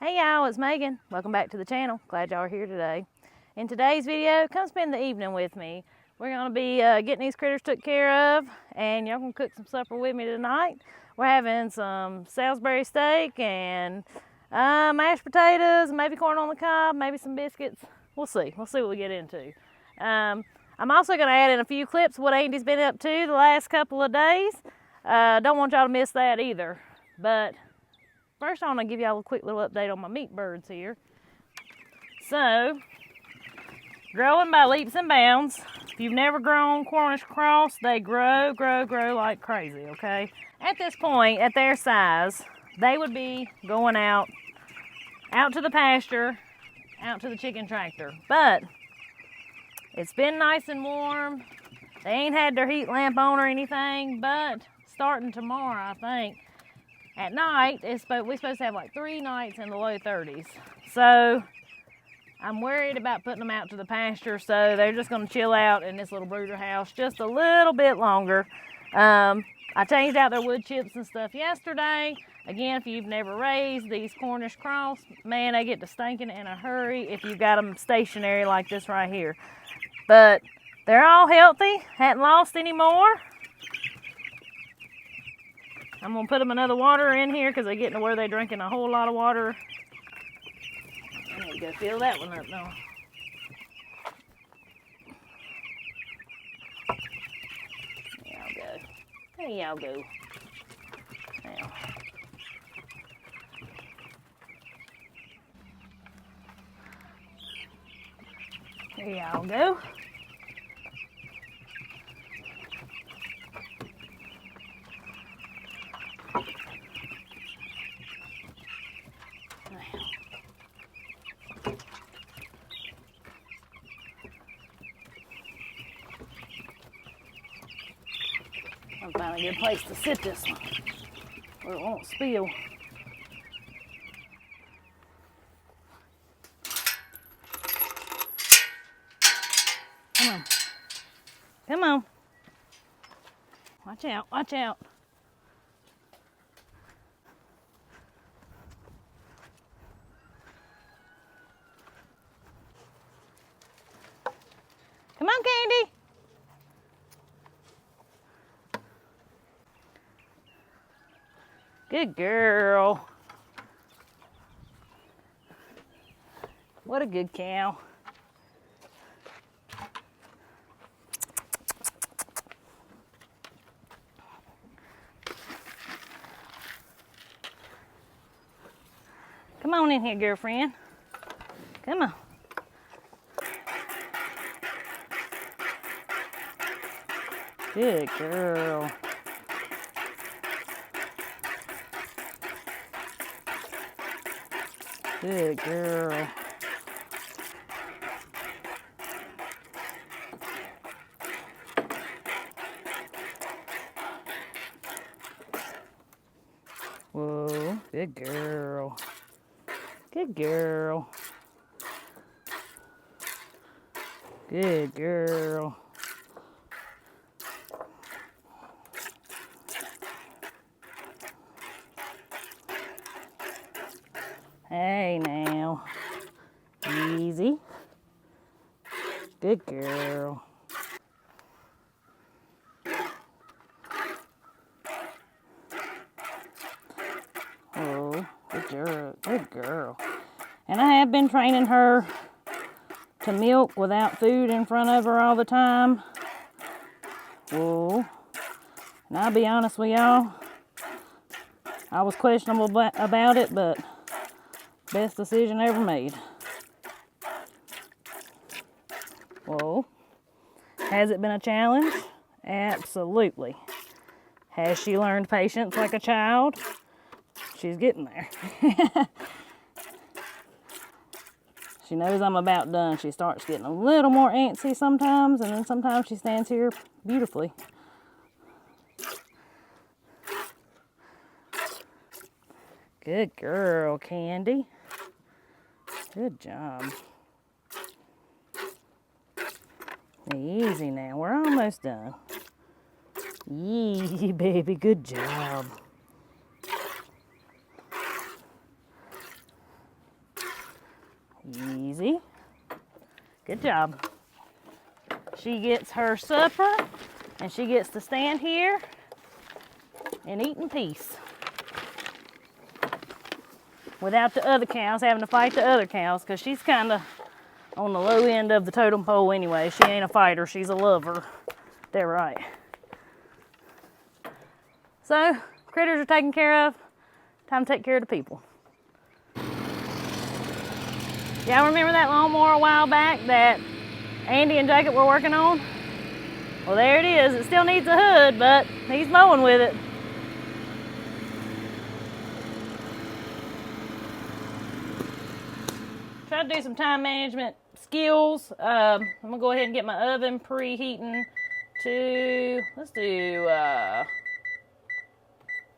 Hey y'all, it's Megan. Welcome back to the channel. Glad y'all are here today. In today's video, come spend the evening with me. We're gonna be getting these critters took care of, and y'all gonna cook some supper with me tonight. We're having some Salisbury steak and mashed potatoes, maybe corn on the cob, maybe some biscuits. We'll see what we get into. I'm also gonna add in a few clips of what Andy's been up to the last couple of days. Don't want y'all to miss that either. But first, I want to give y'all a quick little update on my meat birds here. So, growing by leaps and bounds. If you've never grown Cornish cross, they grow like crazy, okay? At this point, at their size, they would be going out to the pasture, out to the chicken tractor. But it's been nice and warm. They ain't had their heat lamp on or anything, but starting tomorrow, I think, at night, we're supposed to have like 3 nights in the low 30s. So I'm worried about putting them out to the pasture, so they're just going to chill out in this little brooder house just a little bit longer. I changed out their wood chips and stuff yesterday. Again, if you've never raised these Cornish cross, man, they get to stinking in a hurry if you've got them stationary like this right here. But they're all healthy, hadn't lost any more. I'm going to put them another water in here because they're getting to where they're drinking a whole lot of water. I need to go fill that one up now. There y'all go. Now. There y'all go. I'll find a good place to sit this one where it won't spill. Come on. Come on. Watch out, watch out. Come on, Candy. Good girl. What a good cow. Come on in here, girlfriend. Come on. Good girl. Good girl. Whoa, good girl. Good girl. Good girl. Hey now. Easy. Good girl. Oh, good girl. Good girl. And I have been training her to milk without food in front of her all the time. Whoa. And I'll be honest with y'all, I was questionable about it, but best decision ever made. Whoa. Has it been a challenge? Absolutely. Has she learned patience like a child? She's getting there. She knows I'm about done. She starts getting a little more antsy sometimes, and then sometimes she stands here beautifully. Good girl, Candy. Good job. Easy now. We're almost done. Yee, baby. Good job. Easy. Good job. She gets her supper, and she gets to stand here and eat in peace. Without the other cows having to fight the other cows, because she's kind of on the low end of the totem pole anyway. She ain't a fighter, she's a lover. They're right. So, critters are taken care of. Time to take care of the people. Y'all remember that lawnmower a while back that Andy and Jacob were working on? Well, there it is. It still needs a hood, but he's mowing with it. Try to do some time management skills. I'm gonna go ahead and get my oven preheating to, let's do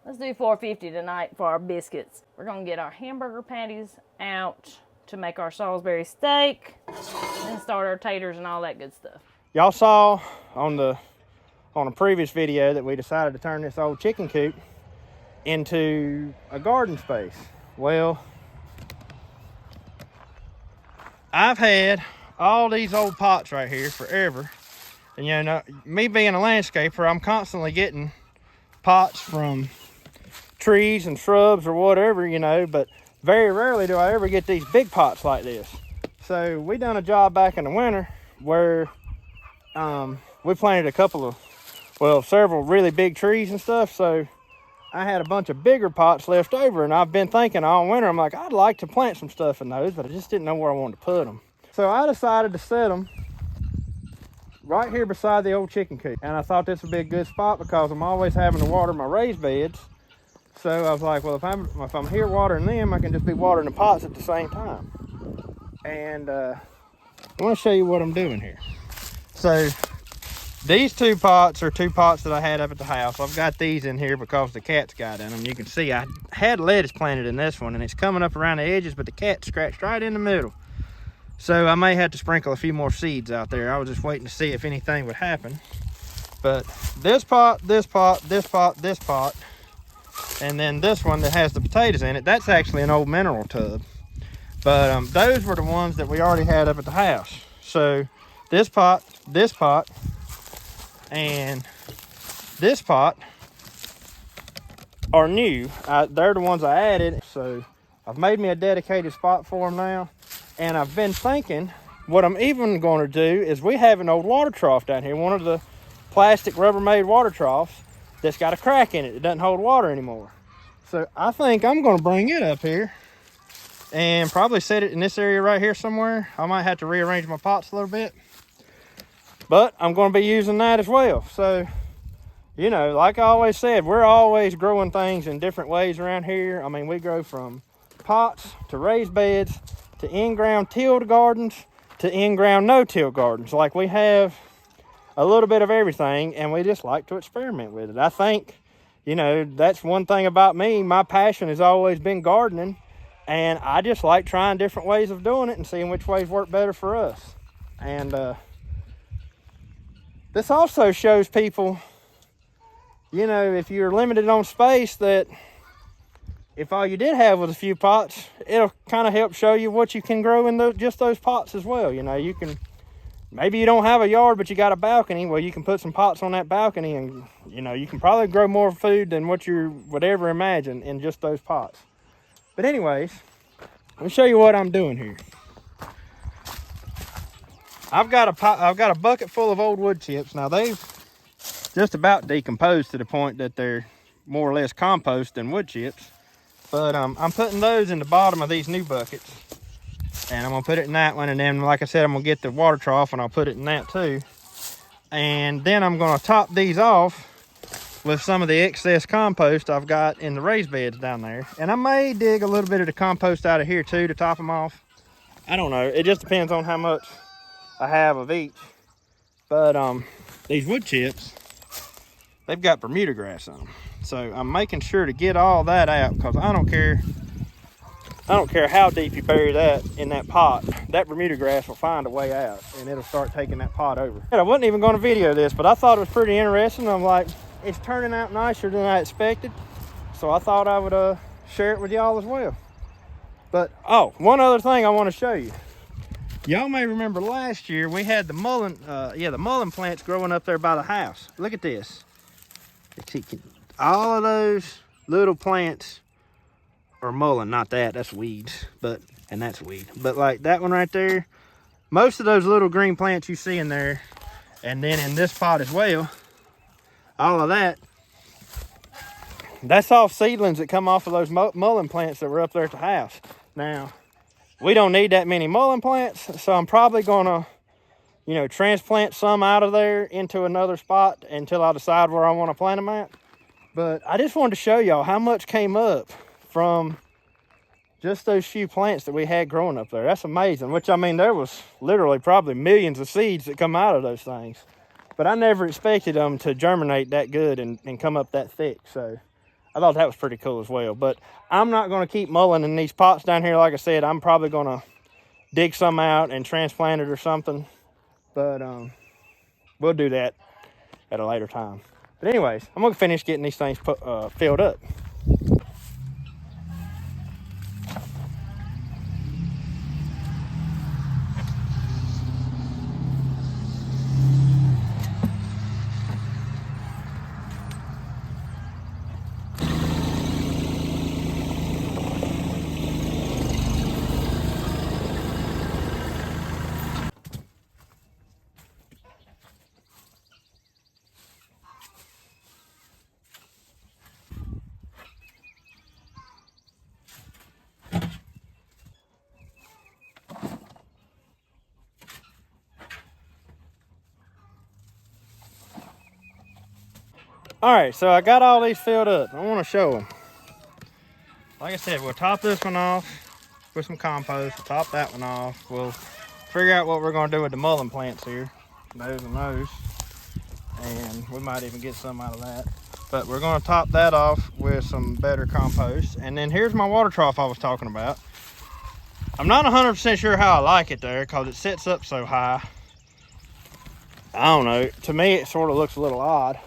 450 tonight for our biscuits. We're gonna get our hamburger patties out to make our Salisbury steak, then start our taters and all that good stuff. Y'all saw on a previous video that we decided to turn this old chicken coop into a garden space. Well, I've had all these old pots right here forever. And you know, me being a landscaper, I'm constantly getting pots from trees and shrubs or whatever, you know, but very rarely do I ever get these big pots like this. So we done a job back in the winter where we planted several really big trees and stuff. So I had a bunch of bigger pots left over, and I've been thinking all winter, I'm like, I'd like to plant some stuff in those, but I just didn't know where I wanted to put them. So I decided to set them right here beside the old chicken coop. And I thought this would be a good spot because I'm always having to water my raised beds. So I was like, well, if I'm here watering them, I can just be watering the pots at the same time. And I want to show you what I'm doing here. So these two pots are two pots that I had up at the house. I've got these in here because the cats got in them. You can see I had lettuce planted in this one, and it's coming up around the edges, but the cat scratched right in the middle. So I may have to sprinkle a few more seeds out there. I was just waiting to see if anything would happen. But this pot, this pot, this pot, this pot, and then this one that has the potatoes in it, that's actually an old mineral tub. But those were the ones that we already had up at the house. So this pot, and this pot are new. They're the ones I added. So I've made me a dedicated spot for them now. And I've been thinking, what I'm even going to do is we have an old water trough down here. One of the plastic Rubbermaid water troughs that's got a crack in it. It doesn't hold water anymore. So I think I'm going to bring it up here and probably set it in this area right here somewhere. I might have to rearrange my pots a little bit, but I'm going to be using that as well. So, you know, like I always said, we're always growing things in different ways around here. I mean, we grow from pots to raised beds to in-ground tilled gardens to in-ground no-till gardens. Like, we have a little bit of everything, and we just like to experiment with it. I think, you know, that's one thing about me. My passion has always been gardening, and I just like trying different ways of doing it and seeing which ways work better for us. And this also shows people, you know, if you're limited on space, that if all you did have was a few pots, it'll kind of help show you what you can grow in just those pots as well. You know, you can, maybe you don't have a yard, but you got a balcony. Well, you can put some pots on that balcony, and, you know, you can probably grow more food than what you would ever imagine in just those pots. But anyways, let me show you what I'm doing here. I've got a bucket full of old wood chips. Now, they've just about decomposed to the point that they're more or less compost than wood chips. But I'm putting those in the bottom of these new buckets. And I'm going to put it in that one. And then, like I said, I'm going to get the water trough and I'll put it in that too. And then I'm going to top these off with some of the excess compost I've got in the raised beds down there. And I may dig a little bit of the compost out of here too to top them off. I don't know. It just depends on how much I have of each. But these wood chips, they've got Bermuda grass on them. So I'm making sure to get all that out, because I don't care how deep you bury that in that pot, that Bermuda grass will find a way out, and it'll start taking that pot over. And I wasn't even going to video this, but I thought it was pretty interesting. I'm like, it's turning out nicer than I expected, so I thought I would share it with y'all as well. But, oh, one other thing I want to show you. Y'all may remember last year we had the mullein, the mullein plants growing up there by the house. Look at this. All of those little plants are mullein, not that, that's weeds, and that's weed. But like that one right there, most of those little green plants you see in there, and then in this pot as well, all of that, that's all seedlings that come off of those mullein plants that were up there at the house. Now, we don't need that many mullein plants, so I'm probably gonna, transplant some out of there into another spot until I decide where I want to plant them at. But I just wanted to show y'all how much came up from just those few plants that we had growing up there. That's amazing, which I mean, there was literally probably millions of seeds that come out of those things. But I never expected them to germinate that good and come up that thick. So I thought that was pretty cool as well. But I'm not going to keep mulling in these pots down here. Like I said, I'm probably going to dig some out and transplant it or something. But we'll do that at a later time. But anyways, I'm going to finish getting these things filled up. All right, so I got all these filled up. I want to show them. Like I said, we'll top this one off with some compost. We'll top that one off. We'll figure out what we're going to do with the mullein plants here. Those and those. And we might even get some out of that. But we're going to top that off with some better compost. And then here's my water trough I was talking about. I'm not 100% sure how I like it there because it sits up so high. I don't know. To me, it sort of looks a little odd.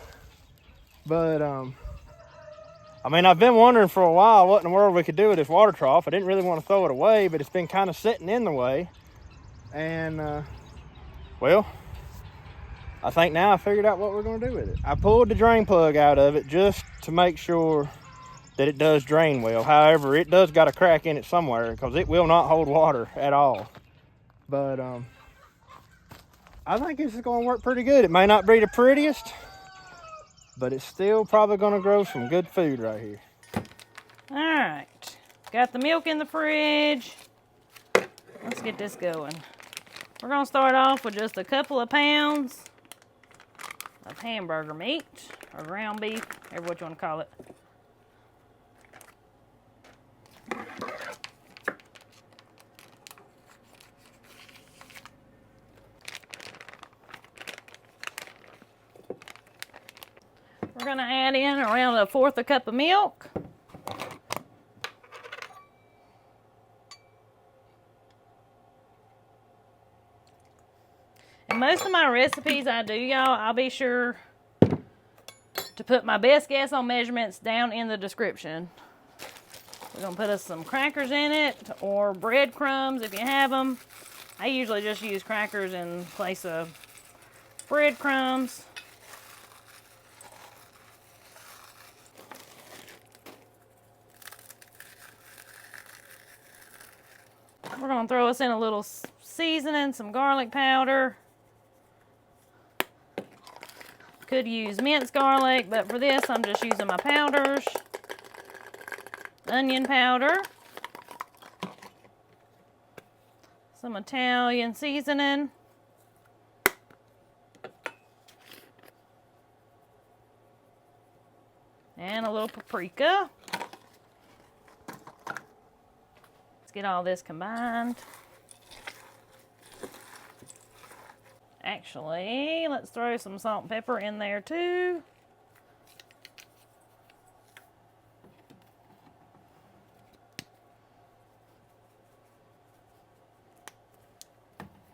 But, I mean, I've been wondering for a while what in the world we could do with this water trough. I didn't really want to throw it away, but it's been kind of sitting in the way. And, well, I think now I figured out what we're going to do with it. I pulled the drain plug out of it just to make sure that it does drain well. However, it does got a crack in it somewhere because it will not hold water at all. But, I think this is going to work pretty good. It may not be the prettiest, but it's still probably going to grow some good food right here. All right, got the milk in the fridge. Let's get this going. We're going to start off with just a couple of pounds of hamburger meat or ground beef, however what you want to call it. We're going to add in around 1/4 cup of milk. And most of my recipes I do, y'all, I'll be sure to put my best guess on measurements down in the description. We're going to put us some crackers in it or breadcrumbs if you have them. I usually just use crackers in place of breadcrumbs. We're going to throw us in a little seasoning, some garlic powder. Could use minced garlic, but for this I'm just using my powders. Onion powder. Some Italian seasoning. And a little paprika. Get all this combined. Actually, let's throw some salt and pepper in there too.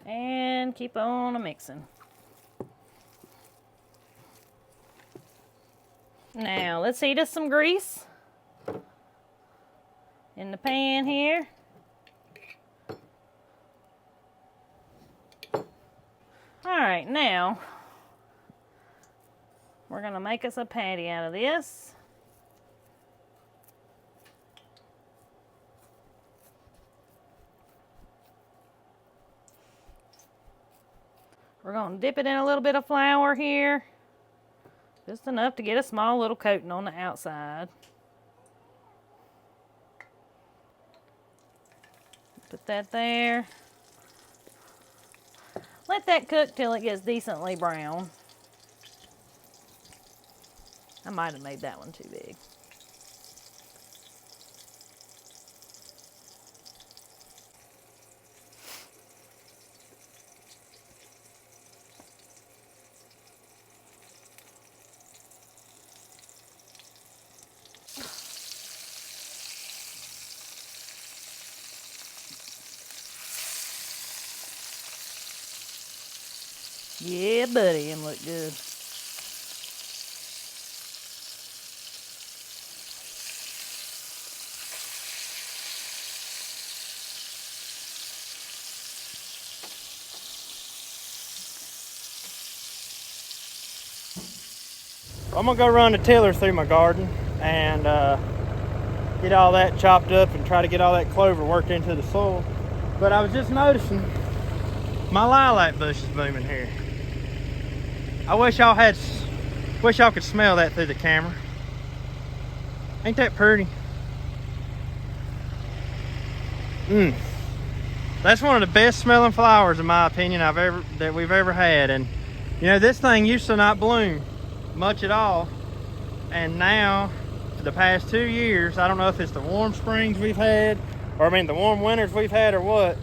And keep on mixing. Now, let's heat us some grease in the pan here. right, now we're gonna make us a patty out of this. We're gonna dip it in a little bit of flour here. Just enough to get a small little coating on the outside. Put that there. Let that cook till it gets decently brown. I might have made that one too big. Yeah, buddy, them look good. I'm gonna go run the tiller through my garden and get all that chopped up and try to get all that clover worked into the soil. But I was just noticing my lilac bush is booming here. I wish y'all could smell that through the camera. Ain't that pretty? That's one of the best smelling flowers, in my opinion, that we've ever had. And you know, this thing used to not bloom much at all, and now for the past 2 years, I don't know if it's the warm springs we've had, or I mean the warm winters we've had, or what,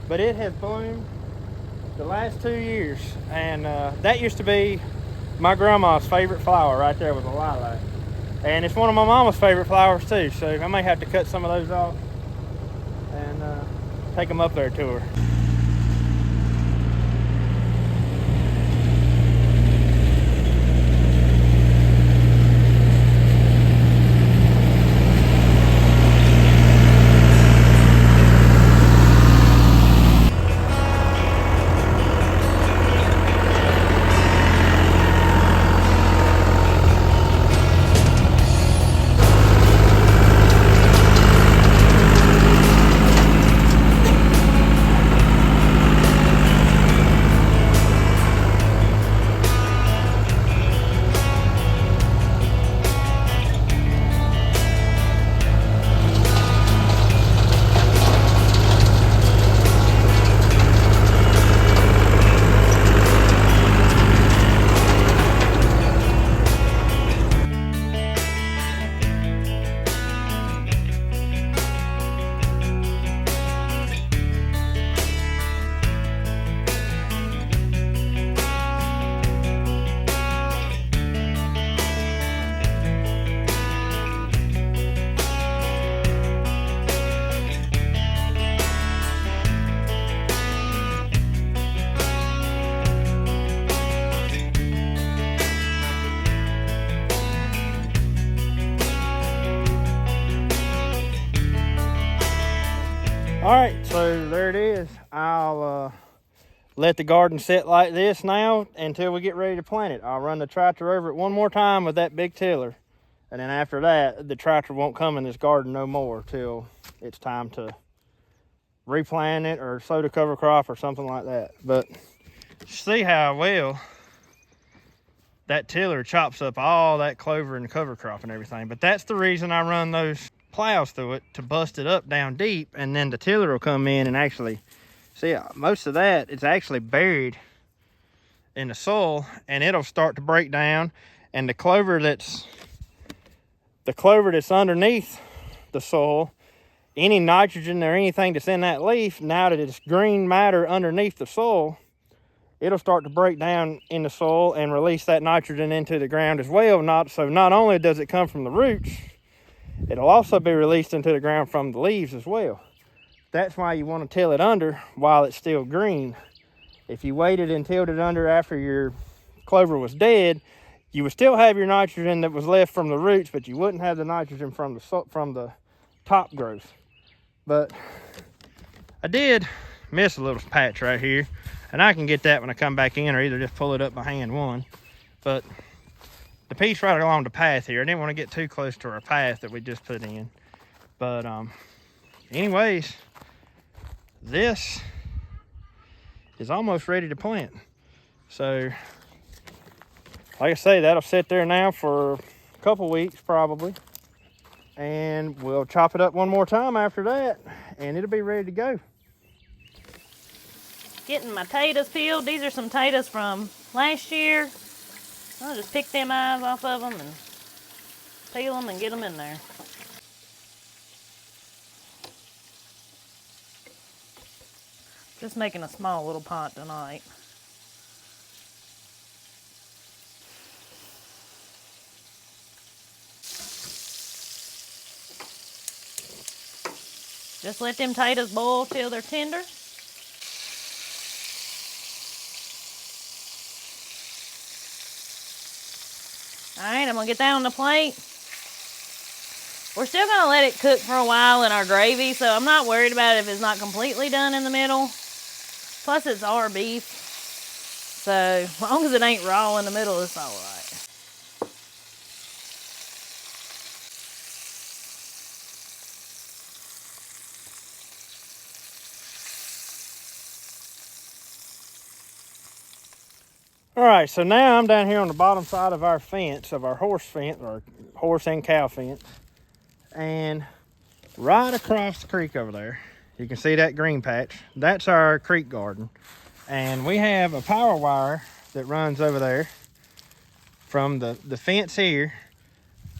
but it has bloomed the last 2 years. And that used to be my grandma's favorite flower right there, with a lilac, and it's one of my mama's favorite flowers too. So I may have to cut some of those off and take them up there to her. All right, so there it is. I'll let the garden sit like this now until we get ready to plant it. I'll run the tractor over it one more time with that big tiller, and then after that, the tractor won't come in this garden no more till it's time to replant it or sow the cover crop or something like that. But see how well that tiller chops up all that clover and cover crop and everything. But that's the reason I run those plows through it, to bust it up down deep, and then the tiller will come in and actually see, most of that is actually buried in the soil, and it'll start to break down, and the clover that's underneath the soil, any nitrogen or anything that's in that leaf, now that it's green matter underneath the soil, it'll start to break down in the soil and release that nitrogen into the ground as well. Not only does it come from the roots, it'll also be released into the ground from the leaves as well. That's why you want to till it under while it's still green. If you waited and tilled it under after your clover was dead, you would still have your nitrogen that was left from the roots, but you wouldn't have the nitrogen from the top growth. But I did miss a little patch right here, And I can get that when I come back in, or either just pull it up by hand one. But the piece right along the path here, I didn't want to get too close to our path that we just put in. But anyways, this is almost ready to plant. So like I say, that'll sit there now for a couple weeks probably, and we'll chop it up one more time after that and it'll be ready to go. Getting my potatoes peeled. These are some potatoes from last year. I'll just pick them eyes off of them and peel them and get them in there. Just making a small little pot tonight. Just let them potatoes boil till they're tender. All right, I'm gonna get that on the plate. We're still gonna let it cook for a while in our gravy, so I'm not worried about it if it's not completely done in the middle. Plus it's our beef, so as long as it ain't raw in the middle, it's all right. All right, so now I'm down here on the bottom side of our fence, of our horse fence, or horse and cow fence. And right across the creek over there, you can see that green patch. That's our creek garden. And we have a power wire that runs over there from the fence here.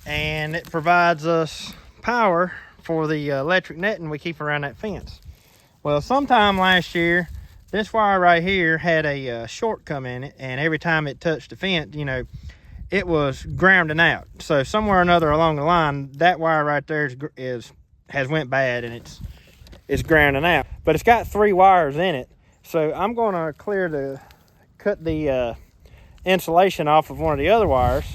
And it provides us power for the electric netting we keep around that fence. Well, sometime last year, this wire right here had a short come in it, and every time it touched the fence, you know, it was grounding out. So somewhere or another along the line, that wire right there has went bad, and it's grounding out. But it's got 3 wires in it, so I'm going to cut the insulation off of one of the other wires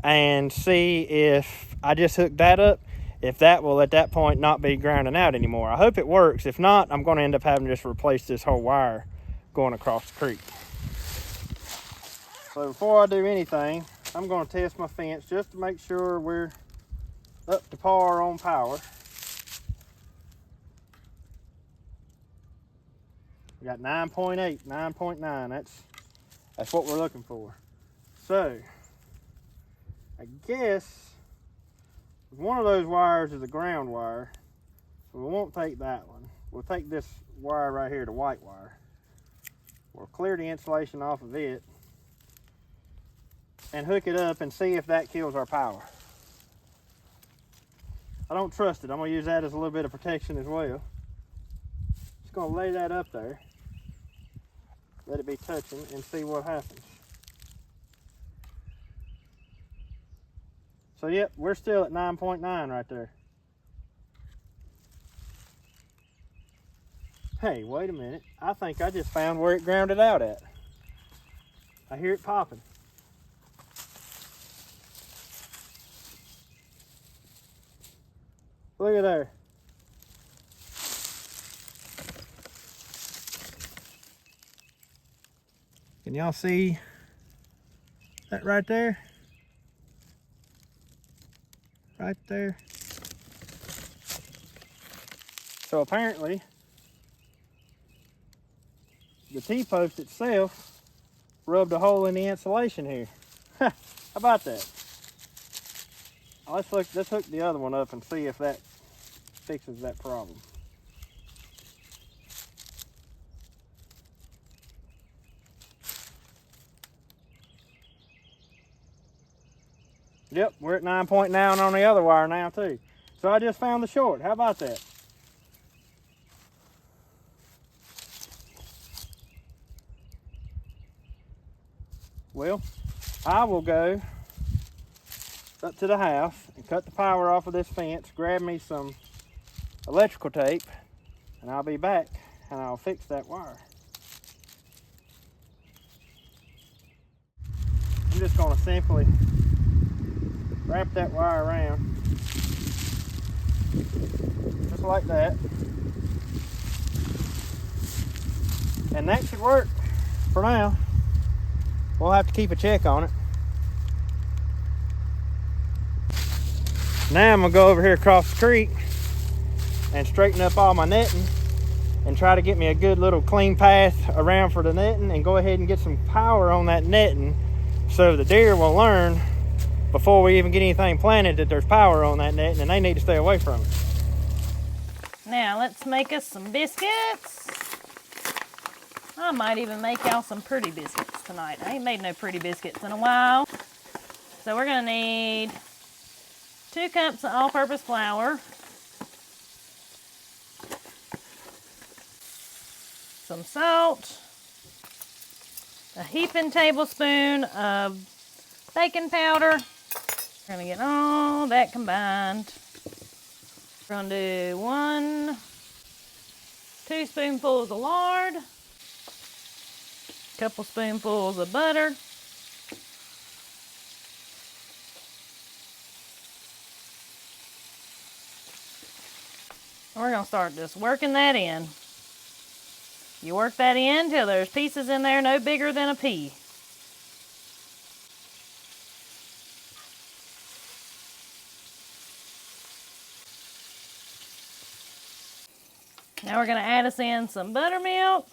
and see if I just hook that up, if that will at that point not be grounding out anymore. I hope it works. If not, I'm going to end up having to just replace this whole wire going across the creek. So before I do anything, I'm going to test my fence just to make sure we're up to par on power. We got 9.8, 9.9. That's what we're looking for. So I guess one of those wires is a ground wire, so we won't take that one. We'll take this wire right here, the white wire. We'll clear the insulation off of it and hook it up and see if that kills our power. I don't trust it. I'm gonna use that as a little bit of protection as well. Just gonna lay that up there, let it be touching, and see what happens. So yep, we're still at 9.9 right there. Hey, wait a minute. I think I just found where it grounded out at. I hear it popping. Look at there. Can y'all see that right there? Right there. So apparently the T-post itself rubbed a hole in the insulation here. How about that? Let's hook the other one up and see if that fixes that problem. Yep, we're at 9.9 on the other wire now too. So I just found the short. How about that? Well, I will go up to the house and cut the power off of this fence, grab me some electrical tape, and I'll be back and I'll fix that wire. I'm just going to simply wrap that wire around like that, and that should work. for now. We'll have to keep a check on it. Now I'm gonna go over here across the creek and straighten up all my netting and try to get me a good little clean path around for the netting, and go ahead and get some power on that netting so the deer will learn before we even get anything planted that there's power on that netting and they need to stay away from it. Now let's make us some biscuits. I might even make y'all some pretty biscuits tonight. I ain't made no pretty biscuits in a while. So we're gonna need 2 cups of all-purpose flour, some salt, a heaping tablespoon of baking powder. We're gonna get all that combined. We're gonna do 1 teaspoonfuls of lard, a couple spoonfuls of butter, we're gonna start just working that in. You work that in till there's pieces in there no bigger than a pea. Now we're gonna add us in some buttermilk.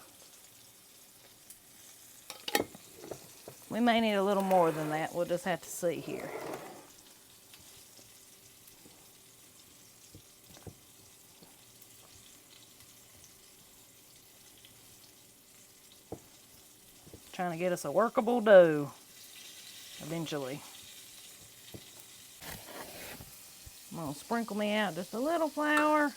We may need a little more than that. We'll just have to see here. Trying to get us a workable dough eventually. I'm gonna sprinkle me out just a little flour.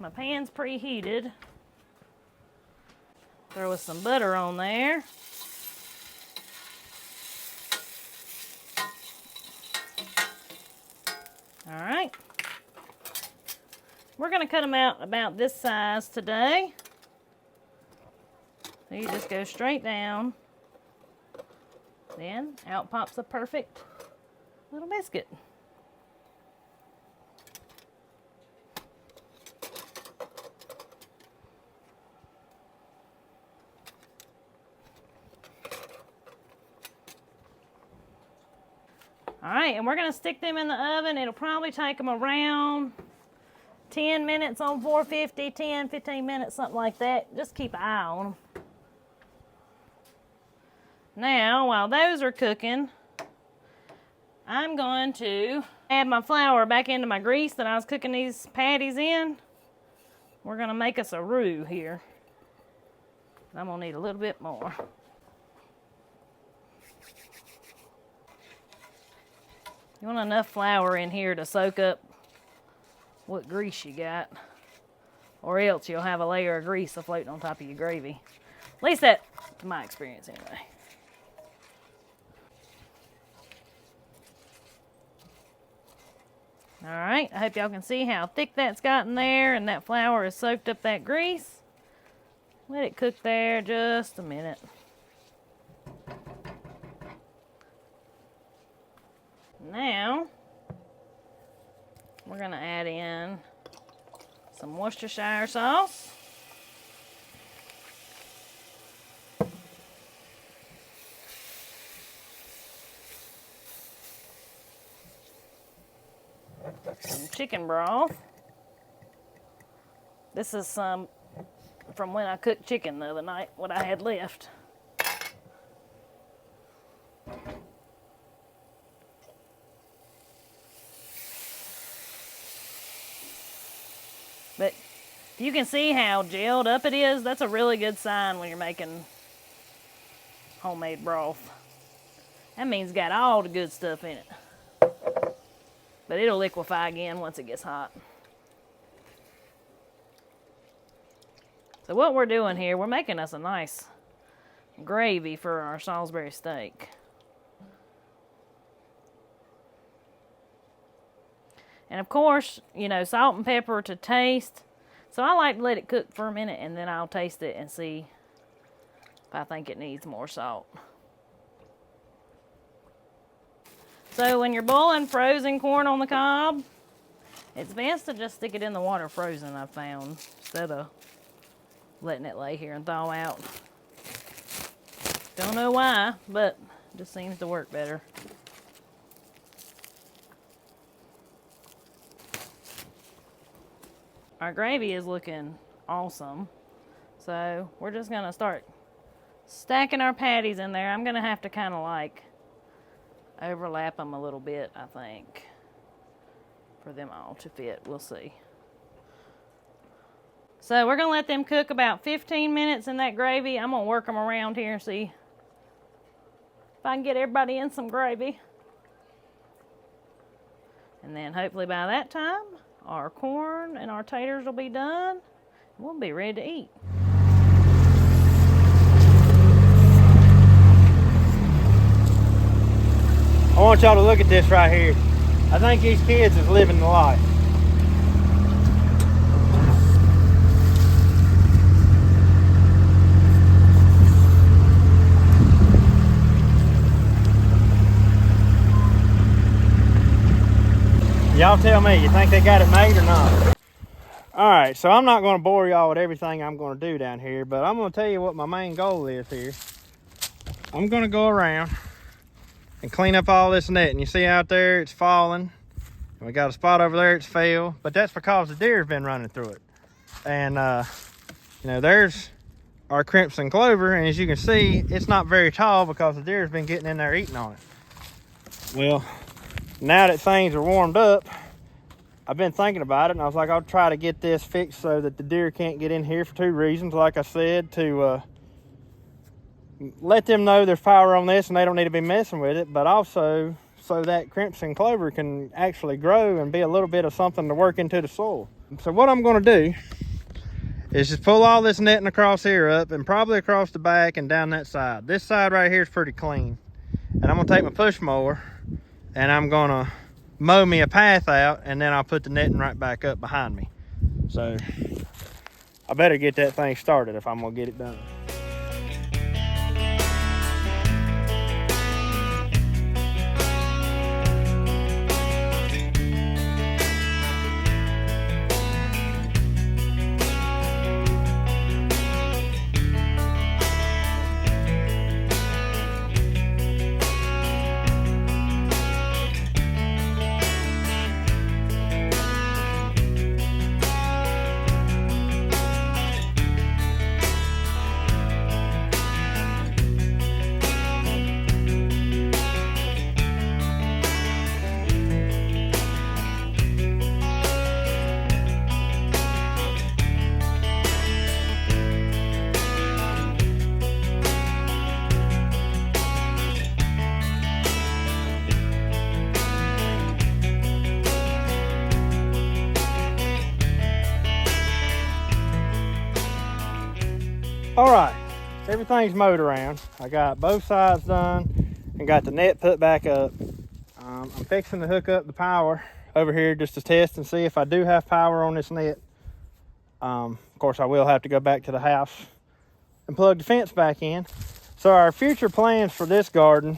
My pan's preheated. Throw us some butter on there. All right. We're gonna cut them out about this size today. So you just go straight down. Then out pops a perfect little biscuit. All right, and we're gonna stick them in the oven. It'll probably take them around 10 minutes on 450, 10, 15 minutes, something like that. Just keep an eye on them. Now, while those are cooking, I'm going to add my flour back into my grease that I was cooking these patties in. We're gonna make us a roux here. I'm gonna need a little bit more. You want enough flour in here to soak up what grease you got, or else you'll have a layer of grease floating on top of your gravy. At least that's to my experience anyway. All right, I hope y'all can see how thick that's gotten there, and that flour has soaked up that grease. Let it cook there just a minute. Now, we're gonna add in some Worcestershire sauce. Some chicken broth. This is some from when I cooked chicken the other night, what I had left. But if you can see how gelled up it is, that's a really good sign when you're making homemade broth. That means it's got all the good stuff in it. But it'll liquefy again once it gets hot. So what we're doing here, we're making us a nice gravy for our Salisbury steak. And of course, you know, salt and pepper to taste. So I like to let it cook for a minute and then I'll taste it and see if I think it needs more salt. So when you're boiling frozen corn on the cob, it's best to just stick it in the water frozen, I've found, instead of letting it lay here and thaw out. Don't know why, but it just seems to work better. Our gravy is looking awesome. So we're just gonna start stacking our patties in there. I'm gonna have to kind of like overlap them a little bit, I think, for them all to fit. We'll see. So we're gonna let them cook about 15 minutes in that gravy. I'm gonna work them around here and see if I can get everybody in some gravy. And then hopefully by that time, our corn and our taters will be done. We'll be ready to eat. I want y'all to look at this right here. I think these kids is living the life. Y'all tell me, you think they got it made or not? All right, so I'm not going to bore y'all with everything I'm going to do down here, but I'm going to tell you what my main goal is here. I'm going to go around and clean up all this netting. You see out there, it's falling. And we got a spot over there, it's fell, but that's because the deer's been running through it. And, you know, there's our crimson clover, and as you can see, it's not very tall because the deer's been getting in there eating on it. Well, now that things are warmed up, I've been thinking about it, and I was like, I'll try to get this fixed so that the deer can't get in here for two reasons. Like I said, to let them know there's power on this and they don't need to be messing with it, but also so that crimson clover can actually grow and be a little bit of something to work into the soil. So what I'm going to do is just pull all this netting across here up and probably across the back and down that side. This side right here is pretty clean. And I'm going to take my push mower and I'm going to mow me a path out, and then I'll put the netting right back up behind me. So I better get that thing started if I'm going to get it done. All right, everything's mowed around. I got both sides done and got the net put back up. I'm fixing to hook up the power over here just to test and see if I do have power on this net. Of course, I will have to go back to the house and plug the fence back in. So our future plans for this garden,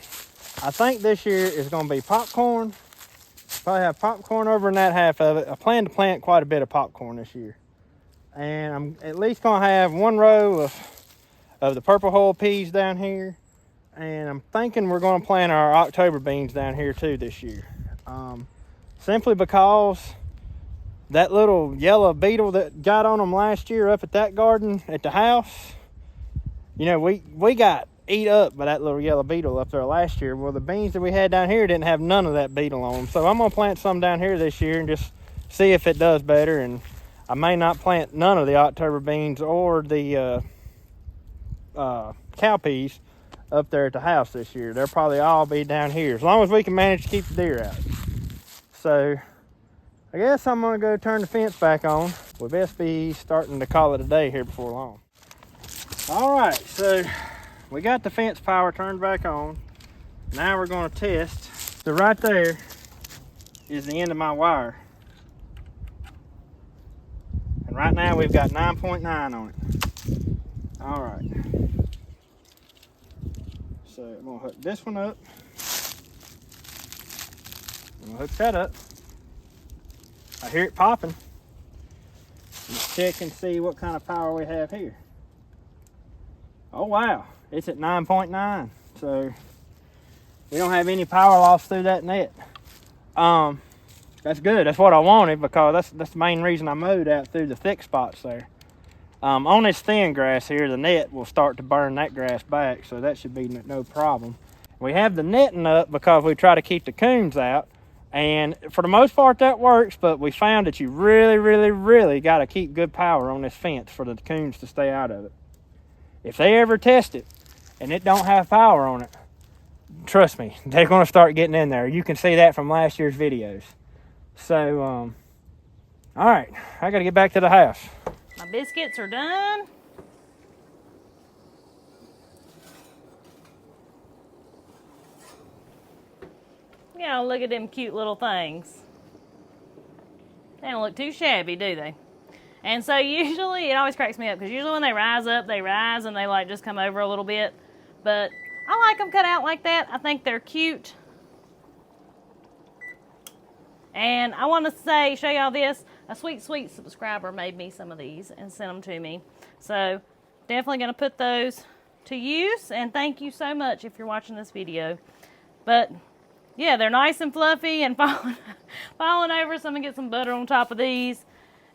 I think this year is going to be popcorn. Probably have popcorn over in that half of it. I plan to plant quite a bit of popcorn this year. And I'm at least going to have one row of the purple hull peas down here. And I'm thinking we're going to plant our October beans down here too this year. Simply because that little yellow beetle that got on them last year up at that garden at the house, you know, we got eat up by that little yellow beetle up there last year. Well, the beans that we had down here didn't have none of that beetle on them. So I'm going to plant some down here this year and just see if it does better. And I may not plant none of the October beans or the cow peas up there at the house this year. They'll probably all be down here as long as we can manage to keep the deer out. So I guess I'm going to go turn the fence back on. We'll best be starting to call it a day here before long. All right, so we got the fence power turned back on. Now we're going to test. So right there is the end of my wire. Right now we've got 9.9 on it. All right. So I'm gonna hook this one up. I'm gonna hook that up. I hear it popping. Let's check and see what kind of power we have here. Oh wow, it's at 9.9. So we don't have any power loss through that net. That's good. That's what I wanted, because that's the main reason I mowed out through the thick spots there. On this thin grass here, the net will start to burn that grass back, so that should be no problem. We have the netting up because we try to keep the coons out, and for the most part that works, but we found that you really got to keep good power on this fence for the coons to stay out of it. If they ever test it and it don't have power on it, trust me, they're going to start getting in there. You can see that from last year's videos. So, all right, I got to get back to the house. My biscuits are done. Yeah, look at them cute little things. They don't look too shabby, do they? And so usually, it always cracks me up, because usually when they rise up, they rise and they like just come over a little bit. But I like them cut out like that. I think they're cute. And I want to show y'all this. A sweet subscriber made me some of these and sent them to me. So definitely going to put those to use. And thank you so much if you're watching this video. But yeah, they're nice and fluffy and falling over. So I'm going to get some butter on top of these.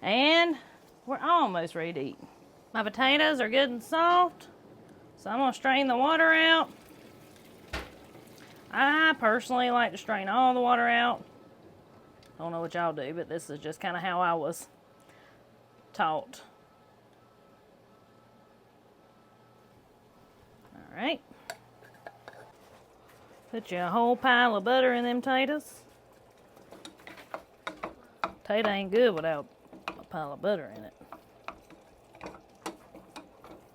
And we're almost ready to eat. My potatoes are good and soft. So I'm going to strain the water out. I personally like to strain all the water out. I don't know what y'all do, but this is just kind of how I was taught. All right. Put you a whole pile of butter in them taters. Tater ain't good without a pile of butter in it.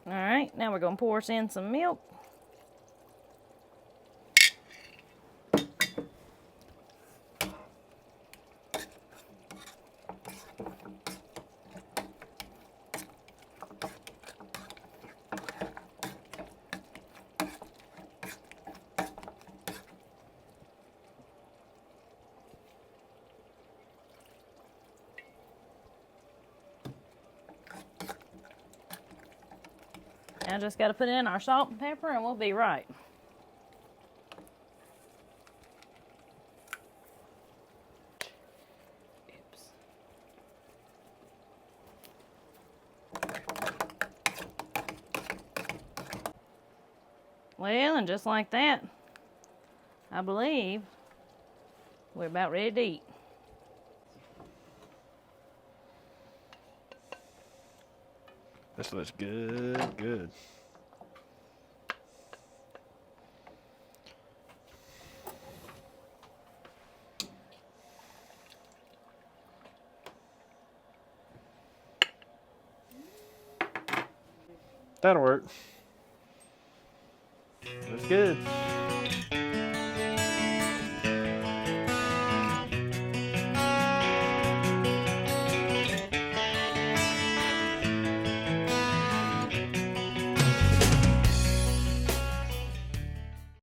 All right, now we're going to pour us in some milk. Now just got to put in our salt and pepper and we'll be right. Oops. Well, and just like that, I believe we're about ready to eat. This looks good. That'll work. Looks good.